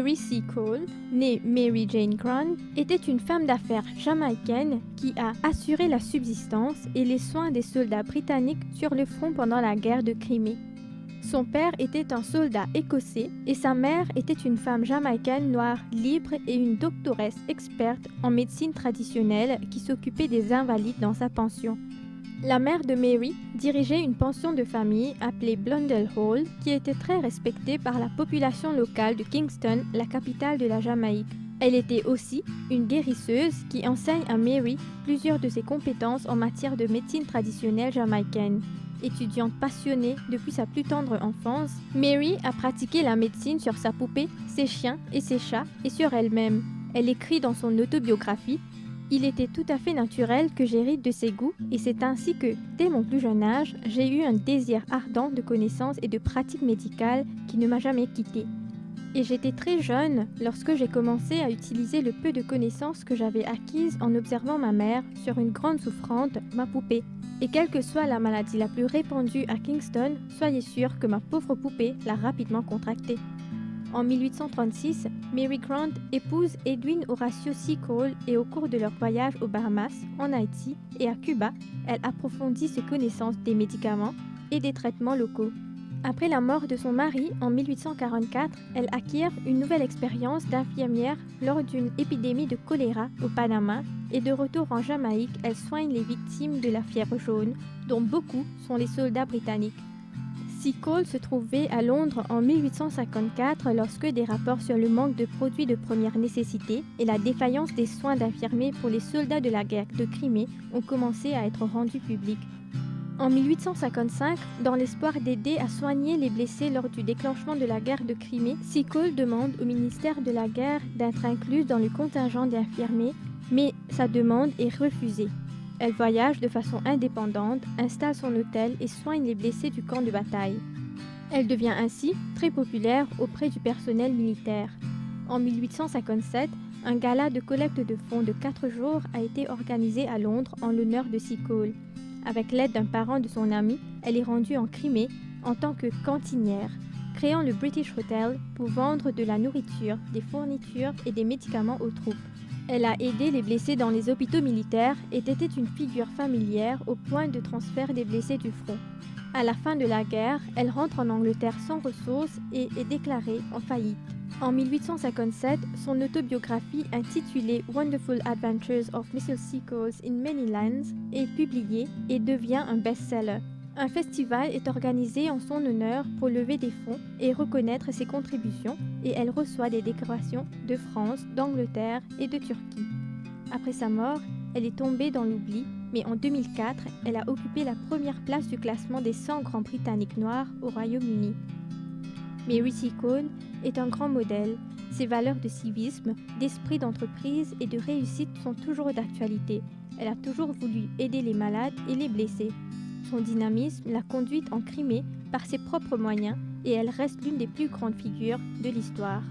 Mary Seacole, née Mary Jane Grant, était une femme d'affaires jamaïcaine qui a assuré la subsistance et les soins des soldats britanniques sur le front pendant la guerre de Crimée. Son père était un soldat écossais et sa mère était une femme jamaïcaine noire libre et une doctoresse experte en médecine traditionnelle qui s'occupait des invalides dans sa pension. La mère de Mary dirigeait une pension de famille appelée Blundell Hall qui était très respectée par la population locale de Kingston, la capitale de la Jamaïque. Elle était aussi une guérisseuse qui enseigne à Mary plusieurs de ses compétences en matière de médecine traditionnelle jamaïcaine. Étudiante passionnée depuis sa plus tendre enfance, Mary a pratiqué la médecine sur sa poupée, ses chiens et ses chats et sur elle-même. Elle écrit dans son autobiographie: il était tout à fait naturel que j'hérite de ses goûts et c'est ainsi que, dès mon plus jeune âge, j'ai eu un désir ardent de connaissances et de pratiques médicales qui ne m'a jamais quitté. Et j'étais très jeune lorsque j'ai commencé à utiliser le peu de connaissances que j'avais acquises en observant ma mère, sur une grande souffrante, ma poupée. Et quelle que soit la maladie la plus répandue à Kingston, soyez sûr que ma pauvre poupée l'a rapidement contractée. En 1836, Mary Grant épouse Edwin Horatio Seacole et au cours de leur voyage aux Bahamas, en Haïti et à Cuba, elle approfondit ses connaissances des médicaments et des traitements locaux. Après la mort de son mari en 1844, elle acquiert une nouvelle expérience d'infirmière lors d'une épidémie de choléra au Panama et de retour en Jamaïque, elle soigne les victimes de la fièvre jaune, dont beaucoup sont les soldats britanniques. Seacole se trouvait à Londres en 1854 lorsque des rapports sur le manque de produits de première nécessité et la défaillance des soins d'infirmiers pour les soldats de la guerre de Crimée ont commencé à être rendus publics. En 1855, dans l'espoir d'aider à soigner les blessés lors du déclenchement de la guerre de Crimée, Seacole demande au ministère de la Guerre d'être incluse dans le contingent d'infirmiers, mais sa demande est refusée. Elle voyage de façon indépendante, installe son hôtel et soigne les blessés du camp de bataille. Elle devient ainsi très populaire auprès du personnel militaire. En 1857, un gala de collecte de fonds de 4 jours a été organisé à Londres en l'honneur de Seacole. Avec l'aide d'un parent de son ami, elle est rendue en Crimée en tant que cantinière, créant le British Hotel pour vendre de la nourriture, des fournitures et des médicaments aux troupes. Elle a aidé les blessés dans les hôpitaux militaires et était une figure familière au point de transfert des blessés du front. À la fin de la guerre, elle rentre en Angleterre sans ressources et est déclarée en faillite. En 1857, son autobiographie intitulée Wonderful Adventures of Mrs. Seacole in Many Lands est publiée et devient un best-seller. Un festival est organisé en son honneur pour lever des fonds et reconnaître ses contributions et elle reçoit des décorations de France, d'Angleterre et de Turquie. Après sa mort, elle est tombée dans l'oubli, mais en 2004, elle a occupé la première place du classement des 100 grands Britanniques noirs au Royaume-Uni. Mary Seacole est un grand modèle. Ses valeurs de civisme, d'esprit d'entreprise et de réussite sont toujours d'actualité. Elle a toujours voulu aider les malades et les blessés. Son dynamisme l'a conduite en Crimée par ses propres moyens et elle reste l'une des plus grandes figures de l'histoire.